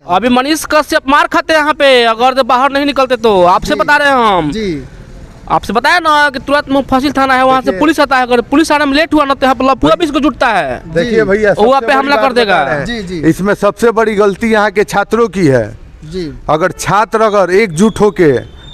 अभी मनीष कश्यप मार खाते हैं यहाँ पे, अगर तो बाहर नहीं निकलते तो। आपसे बता रहे हैं हम जी, आपसे बताया ना कि तुरंत मुफस्सिल थाना है, वहाँ से पुलिस आता है। अगर पुलिस आने में लेट हुआ ना तो यहाँ पर पूरा को जुटता है। देखिए भैया, वो पे हमला कर देगा। जी जी, इसमें सबसे बड़ी गलती यहाँ के छात्रों की है जी। अगर छात्र अगर एकजुट होके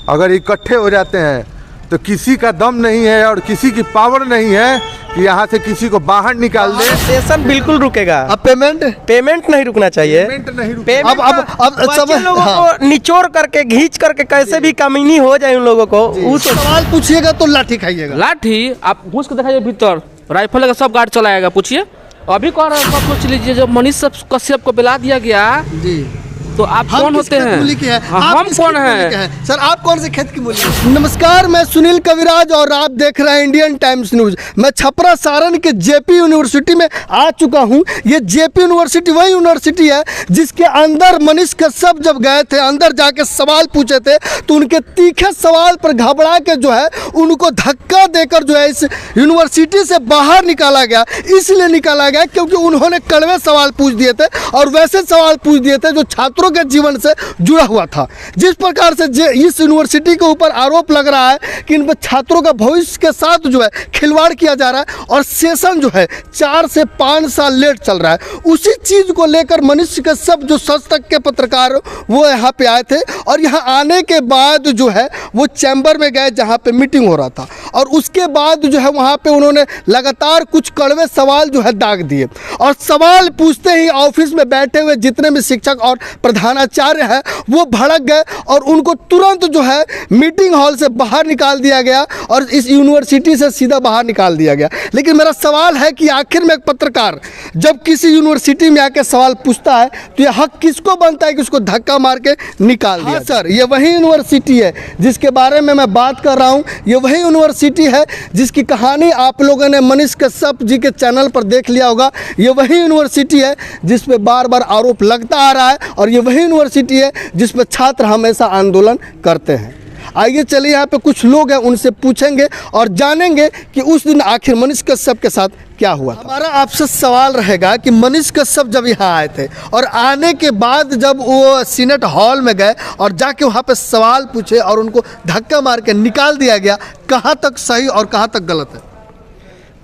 अगर इकट्ठे हो जाते हैं तो किसी का दम नहीं है और किसी की पावर नहीं है कि यहाँ से किसी को बाहर निकाल दे। सेशन बिल्कुल रुकेगा। अब पेमेंट नहीं रुकना चाहिए। पेमेंट नहीं रुके। पेमेंट अब बच्चे लोगों को निचोड़ करके घींच करके कैसे भी कमीनी हो जाए उन लोगों को। उस सवाल पूछिएगा तो लाठी खाइएगा। लाठी आप घुस के दिखाइए भीतर, राइफल का सब गार्ड चलाएगा। पूछिए अभी कौन है, सब पूछ लीजिए। जब मनीष कश्यप को बुला दिया गया जी, तो आप कौन होते हैं? हम कौन हैं? सर आप कौन से खेत की मूली? नमस्कार, मैं सुनील कविराज और आप देख रहे हैं इंडियन टाइम्स न्यूज। मैं छपरा सारण के जेपी यूनिवर्सिटी में आ चुका हूं। ये जेपी यूनिवर्सिटी वही यूनिवर्सिटी है जिसके अंदर मनीष कश्यप जब गए थे, अंदर जाके सवाल पूछे थे तो उनके तीखे सवाल पर घबरा के जो है उनको धक्का देकर जो है इस यूनिवर्सिटी से बाहर निकाला गया। इसलिए निकाला गया क्योंकि उन्होंने कड़वे सवाल पूछ दिए थे और वैसे सवाल पूछ दिए थे जो छात्रों के जीवन से जुड़ा हुआ था। जिस प्रकार से इस यूनिवर्सिटी के ऊपर आरोप लग रहा है कि इन छात्रों का भविष्य के साथ जो है खिलवाड़ किया जा रहा है और सेशन जो है 4 से 5 साल लेट चल रहा है, उसी चीज को लेकर मनीष कश्यप जो सच तक के पत्रकार वो यहाँ पे आए थे और यहाँ आने के बाद जो है वो चैम्बर में गए जहाँ पे मीटिंग हो रहा था और उसके बाद जो है वहाँ पे उन्होंने लगातार कुछ कड़वे सवाल जो है दाग दिए और सवाल पूछते ही ऑफिस में बैठे हुए जितने भी शिक्षक और प्रधानाचार्य है वो भड़क गए और उनको तुरंत जो है मीटिंग हॉल से बाहर निकाल दिया गया और इस यूनिवर्सिटी से सीधा बाहर निकाल दिया गया। लेकिन मेरा सवाल है कि आखिर में एक पत्रकार जब किसी यूनिवर्सिटी में आके सवाल पूछता है तो यह हक किसको बनता है कि उसको धक्का मार के निकाल दिया? सर, ये वही यूनिवर्सिटी है जिसके बारे में मैं बात कर रहा हूँ। ये वही यूनिवर्सिटी है जिसकी कहानी आप लोगों ने मनीष कश्यप जी के चैनल पर देख लिया होगा। ये वही यूनिवर्सिटी है जिस पे बार बार आरोप लगता आ रहा है और ये वही यूनिवर्सिटी है जिस पे छात्र हमेशा आंदोलन करते हैं। आइए चलिए यहाँ पे कुछ लोग हैं उनसे पूछेंगे और जानेंगे कि उस दिन आखिर मनीष कश्यप के साथ क्या हुआ था। हमारा आपसे सवाल रहेगा कि मनीष कश्यप जब यहाँ आए थे और आने के बाद जब वो सीनेट हॉल में गए और जाके वहाँ पे सवाल पूछे और उनको धक्का मार के निकाल दिया गया, कहाँ तक सही और कहाँ तक गलत है?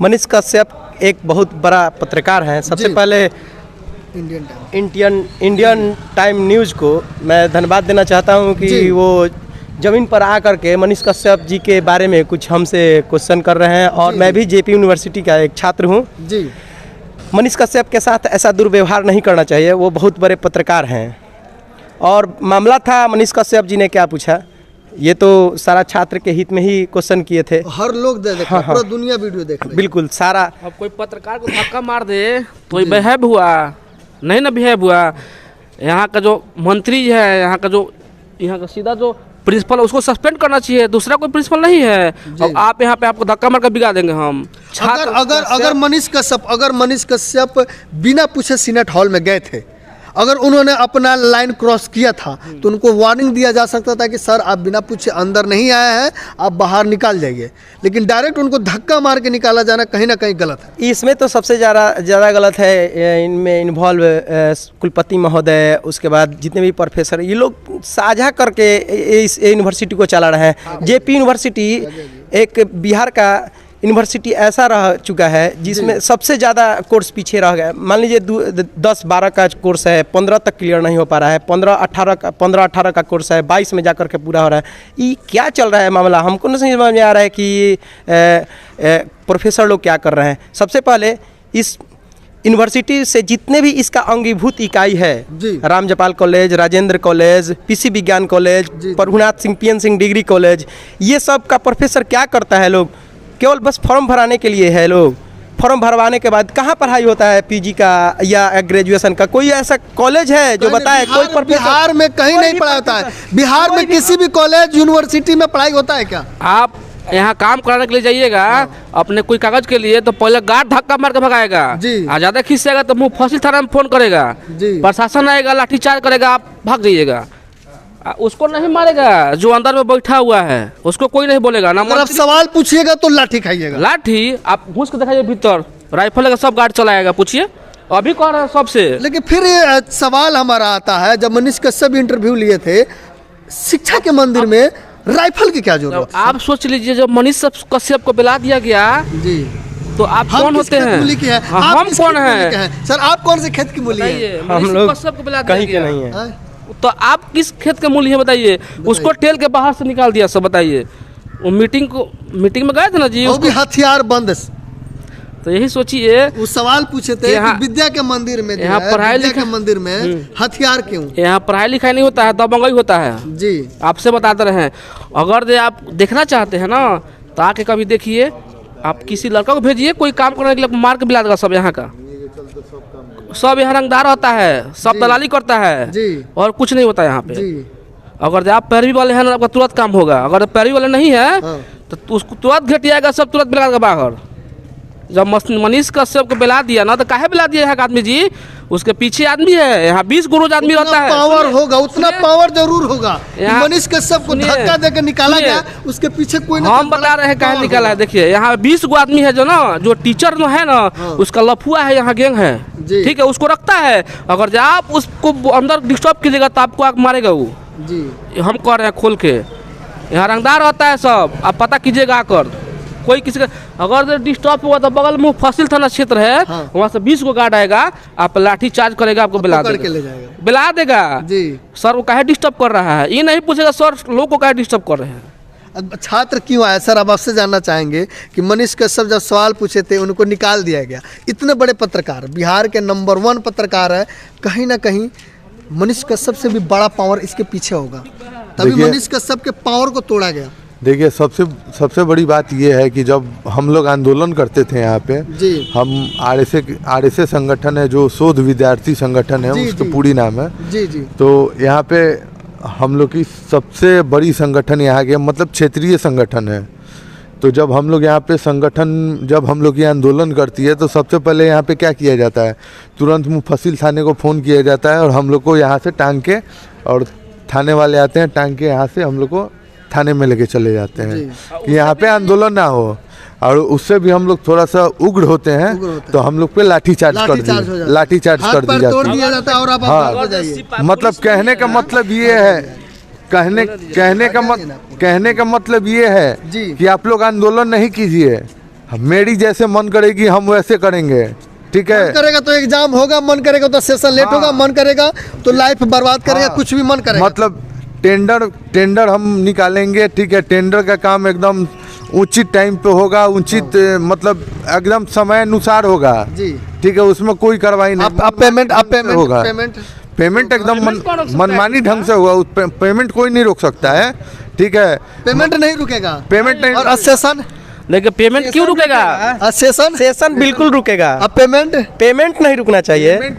मनीष कश्यप एक बहुत बड़ा पत्रकार हैं। सबसे पहले इंडियन टाइम न्यूज़ को मैं धन्यवाद देना चाहता हूं कि वो ज़मीन पर आकर के मनीष कश्यप जी के बारे में कुछ हमसे क्वेश्चन कर रहे हैं और मैं भी जेपी यूनिवर्सिटी का एक छात्र हूं जी। मनीष कश्यप के साथ ऐसा दुर्व्यवहार नहीं करना चाहिए, वो बहुत बड़े पत्रकार हैं। और मामला था मनीष कश्यप जी ने क्या पूछा, ये तो सारा छात्र के हित में ही क्वेश्चन किए थे। हर लोग देख रहे हैं, पूरा दुनिया वीडियो देख रही है। बिल्कुल सारा। अब कोई पत्रकार को धक्का मार दे तो बिहेव हुआ नहीं ना, बिहेव हुआ। यहाँ का जो मंत्री है, यहाँ का सीधा जो प्रिंसिपल, उसको सस्पेंड करना चाहिए, दूसरा कोई प्रिंसिपल नहीं है। और आप यहाँ पे आपको धक्का मार कर बिगा देंगे हम। अगर मनीष कश्यप बिना पूछे सीनेट हॉल में गए थे, अगर उन्होंने अपना लाइन क्रॉस किया था तो उनको वार्निंग दिया जा सकता था कि सर आप बिना पूछे अंदर नहीं आए हैं, आप बाहर निकाल जाइए। लेकिन डायरेक्ट उनको धक्का मार के निकाला जाना कहीं ना कहीं गलत है। इसमें तो सबसे ज़्यादा गलत है, इनमें इन्वॉल्व कुलपति महोदय, उसके बाद जितने भी प्रोफेसर, ये लोग साझा करके इस यूनिवर्सिटी को चला रहे हैं। जेपी यूनिवर्सिटी एक बिहार का यूनिवर्सिटी ऐसा रह चुका है जिसमें सबसे ज़्यादा कोर्स पीछे रह गया। मान लीजिए 10-12 का कोर्स है, 15 तक क्लियर नहीं हो पा रहा है, 15-18 का कोर्स है, 22 में जाकर के पूरा हो रहा है। ये क्या चल रहा है मामला, हमको नहीं समझ में आ रहा है कि प्रोफेसर लोग क्या कर रहे हैं। सबसे पहले इस यूनिवर्सिटी से जितने भी इसका अंगीभूत इकाई है, रामजपाल कॉलेज, राजेंद्र कॉलेज, पीसी विज्ञान college, Prabhunath Singh PN Singh degree college, ये सब का प्रोफेसर क्या करता है, लोग केवल बस फॉर्म भराने के लिए है। लोग फॉर्म भरवाने के बाद कहाँ पढ़ाई होता है PG का या ग्रेजुएशन का? कोई ऐसा कॉलेज है जो बताए? कोई बिहार में कहीं नहीं पढ़ाई होता है। बिहार में किसी भी कॉलेज यूनिवर्सिटी में पढ़ाई होता है क्या? आप यहाँ काम कराने के लिए जाइएगा अपने कोई कागज के लिए तो पहले गार्ड धक्का मार के भगाएगा, ज्यादा खींचेगा तो मुफस्सिल थाना में फोन करेगा, प्रशासन आएगा लाठीचार्ज करेगा, आप भाग जाइएगा। उसको नहीं मारेगा जो अंदर में बैठा हुआ है, उसको कोई नहीं बोलेगा ना। अगर आप सवाल पूछिएगा तो लाठी खाइएगा। लाठी आप घुस के दिखाइए भीतर, राइफल का सब गार्ड चलाएगा। पूछिए अभी कह रहे हैं सबसे। लेकिन फिर ये सवाल हमारा आता है, जब मनीष कश्यप इंटरव्यू लिए थे, शिक्षा के मंदिर में राइफल की क्या जरूरत है? आप सोच लीजिए, जब मनीष कश्यप को बुला दिया गया जी, तो आप कौन होते हैं? हम कौन हैं? सर आप कौन से खेत की मूली है? हम लोग कश्यप को बुला कहीं दिया के गया। नहीं है। तो आप किस खेत के मूल्य है बताइए? उसको टेल के बाहर से निकाल दिया सब, बताइए। वो मीटिंग में गए थे ना जी, वो भी हथियार बंद। तो यही सोचिए। वो सवाल पूछे थे कि विद्या के मंदिर में, यहाँ पढ़ाई विद्या के मंदिर में हथियार क्यों? यहाँ पढ़ाई लिखाई नहीं होता है, दबंगई होता है जी। आपसे बताते रहे। अगर ये आप देखना चाहते हैं ना, तो आके कभी देखिए, आप किसी लड़का को भेजिए, कोई काम करने के लिए मार के मिला देगा सब। यहाँ का सब यहाँ रंगदार होता है, सब दलाली करता है जी। और कुछ नहीं होता यहाँ पे जी। अगर आप पैरवी वाले हैं ना, आपका तुरंत काम होगा। अगर पैरवी वाले नहीं है तो उसको तुरंत घटियाएगा, सब तुरंत मिला देगा बाहर। जब मनीष कश्यप को बिला दिया ना, तो काहे बिला दिया यहाँ का आदमी जी? उसके पीछे आदमी है, यहाँ 20 गुरुज आदमी रहता है। पावर होगा, उतना पावर जरूर होगा। मनीष कश्यप को धक्का देकर निकाला गया, उसके पीछे कोई ना हम बता रहे हैं काहे निकाला है। देखिए यहाँ 20 गो आदमी है, जो ना जो टीचर है ना, उसका लफुआ है, यहाँ गैंग है, ठीक है, उसको रखता है। अगर आप उसको अंदर डिस्टर्ब कीजिएगा तो आपको आग मारेगा वो जी। हम कह रहे हैं खोल के, यहाँ रंगदार होता है सब, आप पता कीजिएगा आकर। कोई किसी का अगर डिस्टर्ब हुआ तो बगल में फसिल थाना क्षेत्र है, वहाँ से 20 को गार्ड आएगा, आप लाठी चार्ज करेगा, आपको बिला देगा जी। सर वो काहे डिस्टर्ब कर रहा है, ये नहीं पूछेगा सर लोग को काहे डिस्टर्ब कर रहे हैं। छात्र क्यों आया सर? अब आपसे जानना चाहेंगे कि मनीष कश्यप जब सवाल पूछे थे, उनको निकाल दिया गया। इतने बड़े पत्रकार, बिहार के नंबर 1 पत्रकार है, कहीं ना कहीं मनीष कश्यप से भी बड़ा पावर इसके पीछे होगा, तभी मनीष कश्यप के पावर को तोड़ा गया। देखिए सबसे बड़ी बात यह है कि जब हम लोग आंदोलन करते थे यहाँ पे जी, हम आरएसए संगठन है, जो शोध विद्यार्थी संगठन है, उसका पूरी नाम है जी जी। तो यहाँ पे हम लोग की सबसे बड़ी संगठन यहाँ के मतलब क्षेत्रीय संगठन है। तो जब हम लोग यहाँ पे जब हम लोग ये आंदोलन करती है, तो सबसे पहले यहाँ पे क्या किया जाता है, तुरंत मुफस्सिल थाने को फ़ोन किया जाता है और हम लोग को यहाँ से टांग के, और थाने वाले आते हैं, टांग के यहाँ से हम लोग को थाने में लेके चले जाते हैं कि यहाँ पे आंदोलन ना हो। और उससे भी हम लोग थोड़ा सा उग्र होते हैं, तो हम लोग पे लाठी चार्ज कर दिया जाता है। और आप हाँ, मतलब कहने का मतलब ये है, कहने का मतलब ये है कि आप लोग आंदोलन नहीं कीजिए, मेरी जैसे मन करेगी हम वैसे करेंगे, ठीक है। मन करेगा तो एग्जाम होगा, मन करेगा तो सेशन लेट होगा, मन करेगा तो लाइफ बर्बाद करेगा, कुछ भी मन करेगा। मतलब टेंडर हम निकालेंगे, ठीक है, टेंडर का काम एकदम उचित टाइम पे होगा, उचित मतलब एकदम समय अनुसार होगा जी, ठीक है, उसमें कोई कार्रवाई नहीं होगा। पेमेंट एकदम मनमानी ढंग से होगा, पेमेंट कोई नहीं रोक सकता है, ठीक है, पेमेंट नहीं रुकेगा, पेमेंट नहीं। और सेशन, लेकिन पेमेंट क्यों रुकेगा? सेशन बिल्कुल रुकेगा। अब पेमेंट नहीं रुकना चाहिए। अब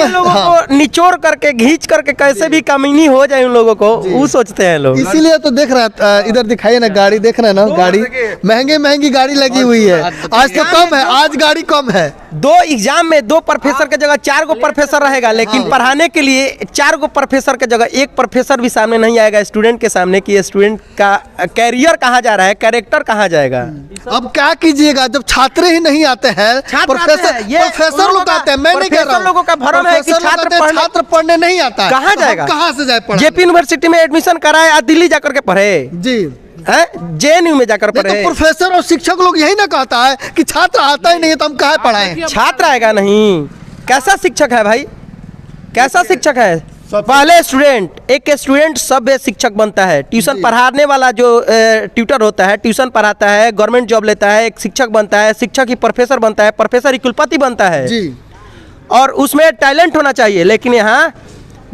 लोगों को निचोड़ करके खींच करके कैसे भी कमीनी हो जाए उन लोगों को, वो सोचते हैं लोग। इसीलिए तो देख रहा है, इधर दिखाइए ना गाड़ी, देख रहे हैं ना, गाड़ी महंगी गाड़ी लगी हुई है। आज तो कम है, आज गाड़ी कम है। 2 एग्जाम में 2 प्रोफेसर की जगह 4 गो प्रोफेसर रहेगा, लेकिन पढ़ाने के लिए 4 गो प्रोफेसर की जगह 1 प्रोफेसर भी सामने नहीं आएगा स्टूडेंट के सामने कि स्टूडेंट का कैरियर कहाँ जा रहा है, कैरेक्टर कहाँ जाएगा। अब क्या कीजिएगा, जब छात्र ही नहीं आते हैं, प्रोफेसर लोग आते हैं। मैं नहीं कह रहा हूं, लोगों का भ्रम है कि छात्र पढ़ने नहीं आता है, कहाँ जाएगा, कहाँ से जाए पढ़ने? जेपी यूनिवर्सिटी में एडमिशन कराए और दिल्ली जाकर के पढ़े जी, जेएनयू में जाकर पढ़े। तो प्रोफेसर और शिक्षक लोग यही ना कहता है कि छात्र आता ही नहीं है तो हम कहाँ पढ़ाएं? छात्र आएगा नहीं, कैसा शिक्षक है भाई, कैसा शिक्षक है? पहले एक स्टूडेंट सभ्य शिक्षक बनता है। ट्यूशन पढ़ाने वाला जो ट्यूटर होता है, ट्यूशन पढ़ाता है, गवर्नमेंट जॉब लेता है, एक शिक्षक बनता है, शिक्षक ही प्रोफेसर बनता है, प्रोफेसर ही कुलपति बनता है जी। और उसमें टैलेंट होना चाहिए, लेकिन यहाँ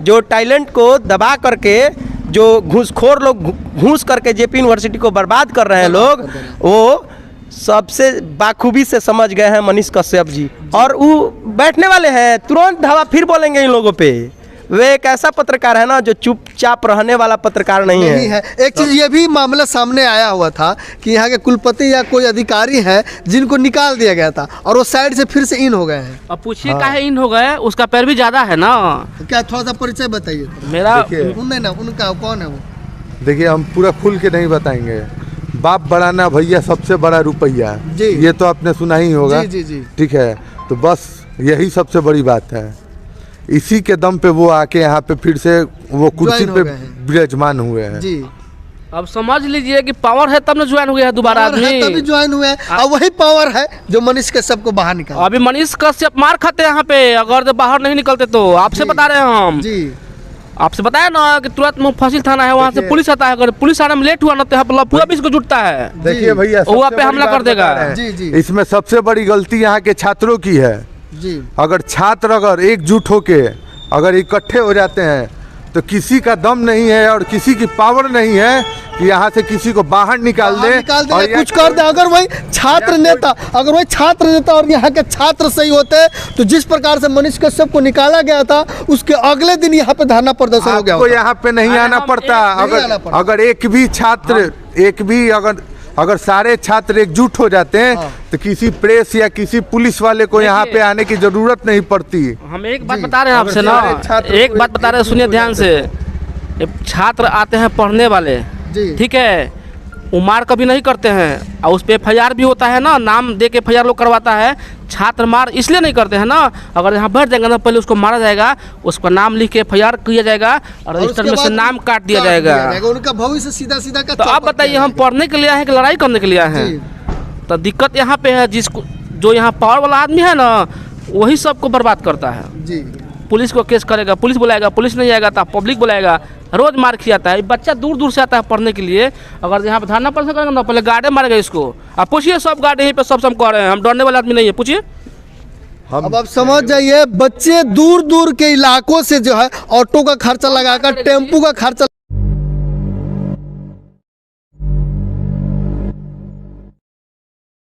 जो टैलेंट को दबा करके, जो घूसखोर लोग घूस करके जेपी यूनिवर्सिटी को बर्बाद कर रहे हैं लोग, वो सबसे बाखूबी से समझ गए हैं मनीष कश्यप जी। और वो बैठने वाले हैं, तुरंत धावा फिर बोलेंगे इन लोगों पे। वे एक ऐसा पत्रकार है ना जो चुपचाप रहने वाला पत्रकार नहीं है। एक चीज ये भी मामला सामने आया हुआ था कि यहाँ के कुलपति या कोई अधिकारी है जिनको निकाल दिया गया था और वो साइड से फिर से इन हो गए हैं। अब पूछिए काहे इन हो गए, उसका पैर भी ज्यादा है ना। क्या थोड़ा सा परिचय बताइए मेरा। उनका कौन है वो? देखिए हम पूरा खुल के नहीं बताएंगे। बाप बड़ा ना भैया, सबसे बड़ा रुपया, ये तो आपने सुना ही होगा, ठीक है। तो बस यही सबसे बड़ी बात है। इसी के दम पे वो आके यहाँ पे फिर से वो कुर्सी पे विराजमान हुए हैं जी। अब समझ लीजिए कि पावर है तब ना ज्वाइन हुए हैं दोबारा आदमी, तभी ज्वाइन हुए हैं। और वही पावर है जो मनीष कश्यप को बाहर निकाला। अभी मनीष कश्यप मार खाते हैं यहाँ पे, अगर तो बाहर नहीं निकलते तो। आपसे बता रहे हैं हम जी, आपसे बताया ना कि तुरंत मुफस्सिल थाना है, वहाँ से पुलिस आता है। अगर पुलिस आने में लेट हुआ ना तो यहाँ पर लफुआ भी इसको जुटता है। देखिए भैया, वहाँ पे हमला कर देगा। जी जी। इसमें सबसे बड़ी गलती यहाँ के छात्रों की है जी। अगर छात्र अगर एकजुट होके अगर इकट्ठे हो जाते हैं तो किसी का दम नहीं है और किसी की पावर नहीं है कि यहाँ से किसी को बाहर निकाल दे और कुछ कर दे। अगर वही छात्र नेता और यहाँ के छात्र सही होते तो जिस प्रकार से मनीष कश्यप को निकाला गया था उसके अगले दिन यहाँ पे धरना प्रदर्शन हो गया आपको यहाँ पे नहीं आना पड़ता। अगर एक भी छात्र अगर सारे छात्र एकजुट हो जाते हैं तो किसी प्रेस या किसी पुलिस वाले को यहाँ पे आने की जरूरत नहीं पड़ती। हम एक बात बता रहे हैं आपसे ना, एक बात बता रहे हैं, सुनिए ध्यान से। छात्र आते हैं पढ़ने वाले, ठीक है, वो मार कभी नहीं करते हैं और उस पर FIR भी होता है ना, नाम दे के FIR लोग करवाता है। छात्र मार इसलिए नहीं करते हैं ना, अगर यहाँ बैठ जाएंगे ना पहले उसको मारा जाएगा, उसका नाम लिख के FIR किया जाएगा और रजिस्टर में से नाम काट दिया जाएगा। उनका भविष्य सीधा सीधा का। तो आप बताइए, हम पढ़ने के लिए आए हैं कि लड़ाई करने के लिए आए हैं? तो दिक्कत यहाँ पे है, जिसको जो यहाँ पावर वाला आदमी है ना वही सबको बर्बाद करता है जी। पुलिस को केस करेगा, पुलिस बुलाएगा, पुलिस नहीं आएगा तो पब्लिक बुलाएगा, रोज मार खिलाता है। बच्चा दूर दूर से आता है पढ़ने के लिए, अगर यहाँ पे धरना प्रदर्शन करेंगे ना पहले गार्डे मारेगा इसको। आप पूछिए, सब गार्ड यहीं पे सब कह रहे हैं, हम डरने वाले आदमी नहीं है, पूछिए। अब आप समझ जाइए, बच्चे दूर दूर के इलाकों से जो है ऑटो का खर्चा लगाकर, टेम्पू का खर्चा